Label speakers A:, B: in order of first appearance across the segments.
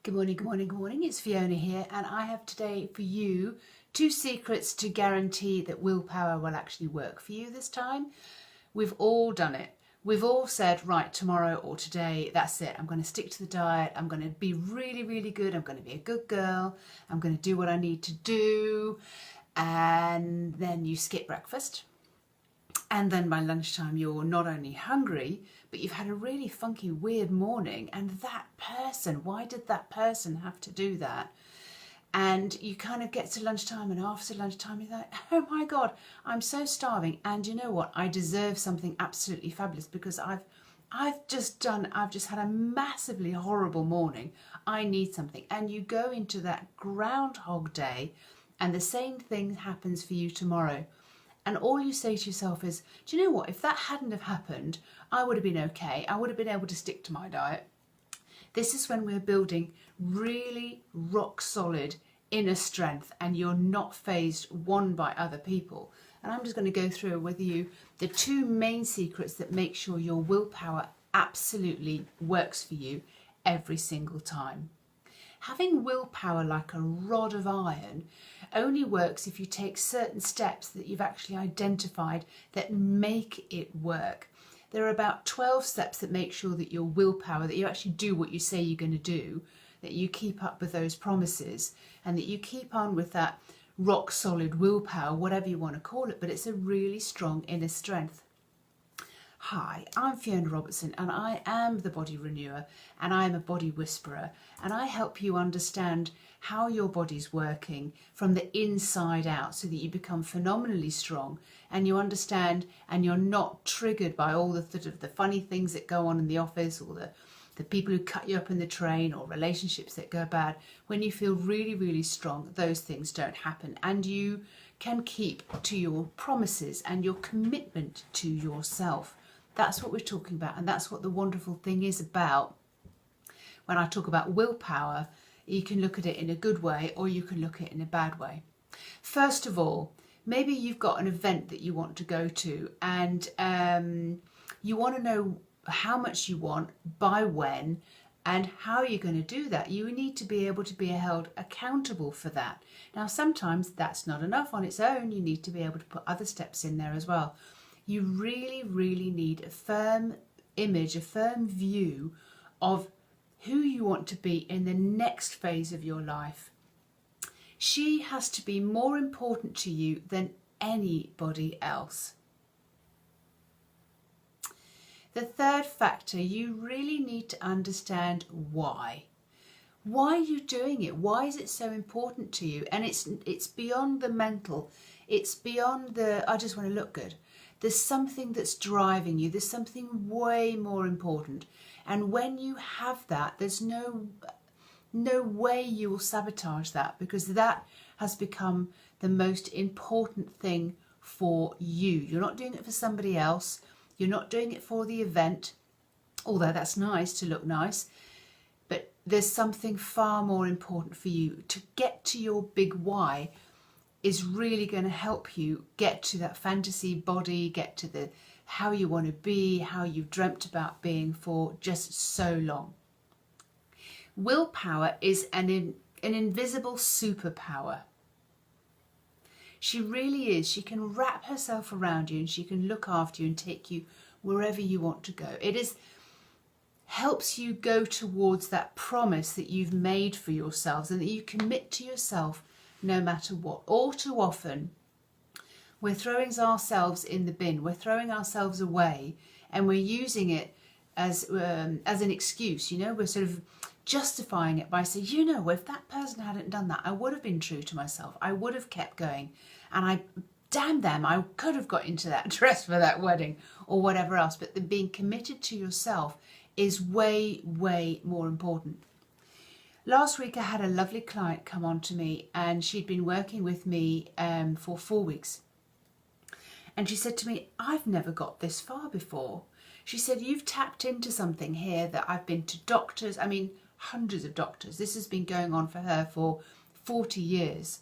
A: Good morning, good morning, good morning. It's Fiona here, and I have today for you 2 secrets to guarantee that willpower will actually work for you this time. We've all done it. We've all said, right, tomorrow or today, that's it. I'm going to stick to the diet. I'm going to be really, really good. I'm going to be a good girl. I'm going to do what I need to do. And then you skip breakfast. And then by lunchtime, you're not only hungry, but you've had a really funky, weird morning. And that person, why did that person have to do that? And you kind of get to lunchtime, and after lunchtime, you're like, oh my God, I'm so starving. And you know what? I deserve something absolutely fabulous because I've just had a massively horrible morning. I need something. And you go into that Groundhog Day, and the same thing happens for you tomorrow. And all you say to yourself is, do you know what? If that hadn't have happened, I would have been okay. I would have been able to stick to my diet. This is when we're building really rock solid inner strength and you're not fazed one by other people. And I'm just going to go through with you the 2 main secrets that make sure your willpower absolutely works for you every single time. Having willpower like a rod of iron only works if you take certain steps that you've actually identified that make it work. There are about 12 steps that make sure that your willpower, that you actually do what you say you're going to do, that you keep up with those promises, and that you keep on with that rock solid willpower, whatever you want to call it, but it's a really strong inner strength. Hi, I'm Fiona Robertson, and I am the body renewer, and I am a body whisperer, and I help you understand how your body's working from the inside out so that you become phenomenally strong and you understand and you're not triggered by all the sort of the funny things that go on in the office or the people who cut you up in the train or relationships that go bad. When you feel really, really strong, those things don't happen, and you can keep to your promises and your commitment to yourself. That's what we're talking about, and that's what the wonderful thing is about. When I talk about willpower, you can look at it in a good way or you can look at it in a bad way. First of all, maybe you've got an event that you want to go to, and you want to know how much you want, by when, and how you're going to do that. You need to be able to be held accountable for that. Now, sometimes that's not enough on its own. You need to be able to put other steps in there as well. You really, really need a firm image, a firm view of who you want to be in the next phase of your life. She has to be more important to you than anybody else. The third factor, you really need to understand why. Why are you doing it? Why is it so important to you? And it's beyond the mental. It's beyond the, I just want to look good. There's something that's driving you. There's something way more important. And when you have that, there's no way you will sabotage that, because that has become the most important thing for you. You're not doing it for somebody else. You're not doing it for the event, although that's nice to look nice. But there's something far more important for you. To get to your big why is really going to help you get to that fantasy body, get to the how you want to be, how you've dreamt about being for just so long. Willpower is an invisible superpower. She really is. She can wrap herself around you and she can look after you and take you wherever you want to go. It helps you go towards that promise that you've made for yourselves and that you commit to yourself no matter what. All too often, we're throwing ourselves in the bin. We're throwing ourselves away, and we're using it as an excuse. You know, we're sort of justifying it by saying, you know, if that person hadn't done that, I would have been true to myself. I would have kept going, and damn them, I could have got into that dress for that wedding or whatever else. But being committed to yourself is way, way more important. Last week I had a lovely client come on to me, and she'd been working with me for 4 weeks. And she said to me, I've never got this far before. She said, you've tapped into something here that I've been to doctors, I mean hundreds of doctors. This has been going on for her for 40 years.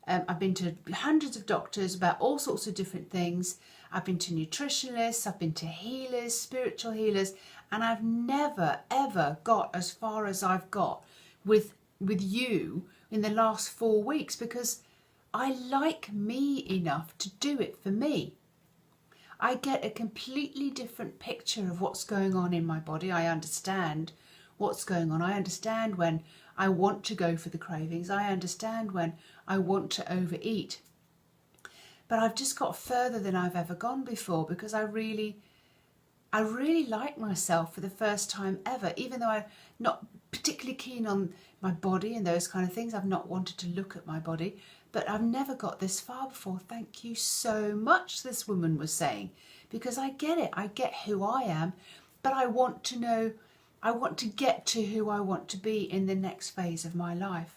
A: I've been to hundreds of doctors about all sorts of different things. I've been to nutritionists, I've been to healers, spiritual healers, and I've never ever got as far as I've got with you in the last 4 weeks because I like me enough to do it for me. I get a completely different picture of what's going on in my body. I understand what's going on. I understand when I want to go for the cravings. I understand when I want to overeat. But I've just got further than I've ever gone before because I really like myself for the first time ever. Even though I'm not particularly keen on my body and those kind of things, I've not wanted to look at my body. But I've never got this far before. Thank you so much, this woman was saying, because I get it. I get who I am, but I want to know, I want to get to who I want to be in the next phase of my life.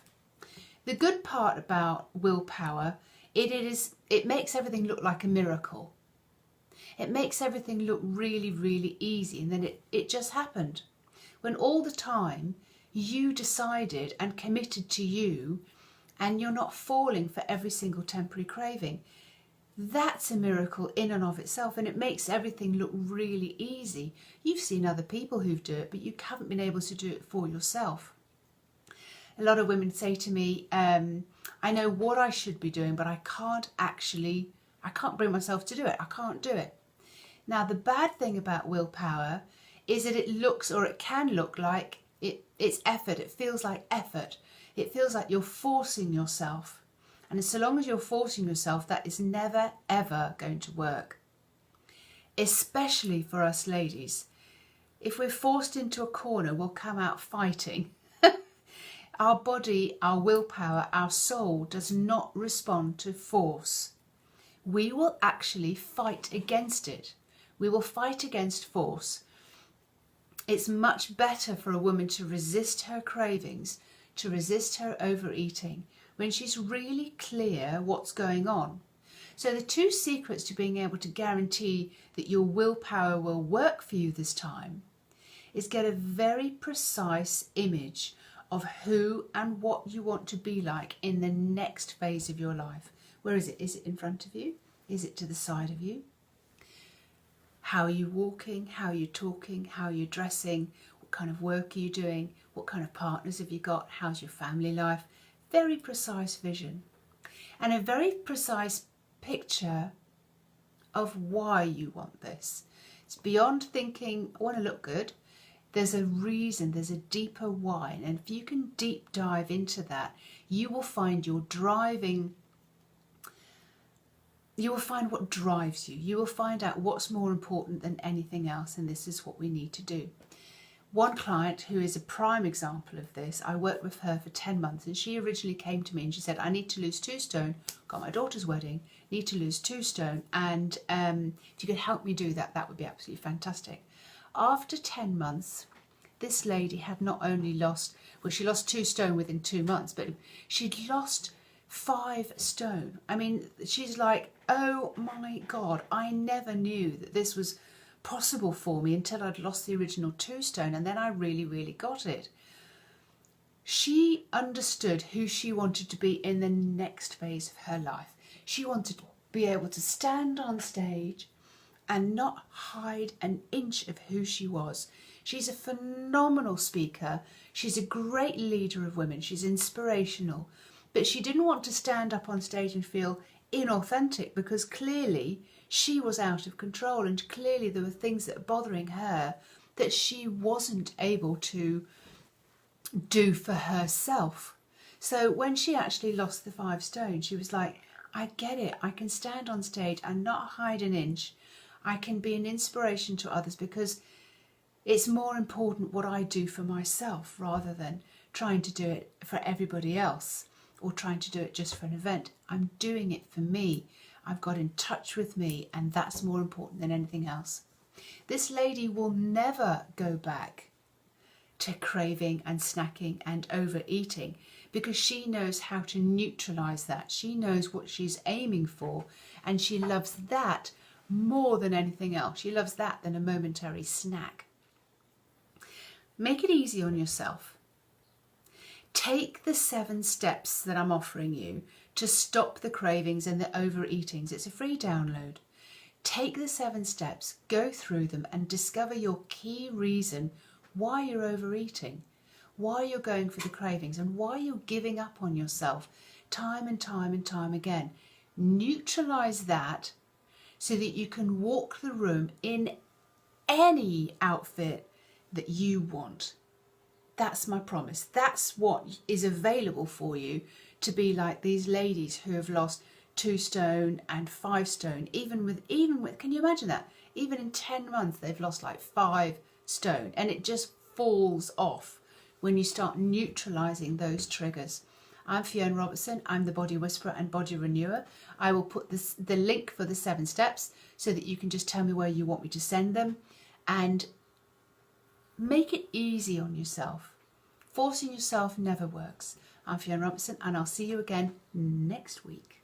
A: The good part about willpower, it makes everything look like a miracle. It makes everything look really, really easy, and then it just happened. When all the time you decided and committed to you, and you're not falling for every single temporary craving. That's a miracle in and of itself, and it makes everything look really easy. You've seen other people who do it, but you haven't been able to do it for yourself. A lot of women say to me, I know what I should be doing, but I can't bring myself to do it. I can't do it. Now, the bad thing about willpower is that it can look like it's effort. It feels like effort. It feels like you're forcing yourself. And so long as you're forcing yourself, that is never, ever going to work. Especially for us ladies. If we're forced into a corner, we'll come out fighting. Our body, our willpower, our soul does not respond to force. We will actually fight against it. We will fight against force. It's much better for a woman to resist her cravings, to resist her overeating, when she's really clear what's going on. So the 2 secrets to being able to guarantee that your willpower will work for you this time is get a very precise image of who and what you want to be like in the next phase of your life. Where is it? Is it in front of you? Is it to the side of you? How are you walking? How are you talking? How are you dressing? What kind of work are you doing? What kind of partners have you got? How's your family life? Very precise vision. And a very precise picture of why you want this. It's beyond thinking, I want to look good. There's a reason, there's a deeper why. And if you can deep dive into that, you will find what drives you. You will find out what's more important than anything else, and this is what we need to do. One client who is a prime example of this, I worked with her for 10 months, and she originally came to me and she said, I need to lose 2 stone, got my daughter's wedding, need to lose 2 stone, and if you could help me do that, that would be absolutely fantastic. After 10 months, this lady had not only lost, well, she lost 2 stone within 2 months, but she'd lost 5 stone. I mean, she's like, oh my God, I never knew that this was possible for me until I'd lost the original 2 stone, and then I really, really got it. She understood who she wanted to be in the next phase of her life. She wanted to be able to stand on stage and not hide an inch of who she was. She's a phenomenal speaker. She's a great leader of women. She's inspirational. But she didn't want to stand up on stage and feel inauthentic, because clearly she was out of control, and clearly there were things that were bothering her that she wasn't able to do for herself. So when she actually lost the 5 stone, she was like, I get it. I can stand on stage and not hide an inch. I can be an inspiration to others, because it's more important what I do for myself rather than trying to do it for everybody else or trying to do it just for an event. I'm doing it for me. I've got in touch with me, and that's more important than anything else. This lady will never go back to craving and snacking and overeating, because she knows how to neutralize that. She knows what she's aiming for, and she loves that more than anything else. She loves that than a momentary snack. Make it easy on yourself. Take the 7 steps that I'm offering you to stop the cravings and the overeatings. It's a free download. Take the 7 steps, go through them, and discover your key reason why you're overeating. why you're going for the cravings, and why you're giving up on yourself time and time and time again. Neutralize that so that you can walk the room in any outfit that you want. That's my promise. That's what is available for you, to be like these ladies who have lost 2 stone and 5 stone. Even with, can you imagine that? Even in 10 months, they've lost like 5 stone, and it just falls off when you start neutralizing those triggers. I'm Fiona Robertson. I'm the Body Whisperer and Body Renewer. I will put the link for the 7 steps so that you can just tell me where you want me to send them, and make it easy on yourself. Forcing yourself never works. I'm Fiona Robertson, and I'll see you again next week.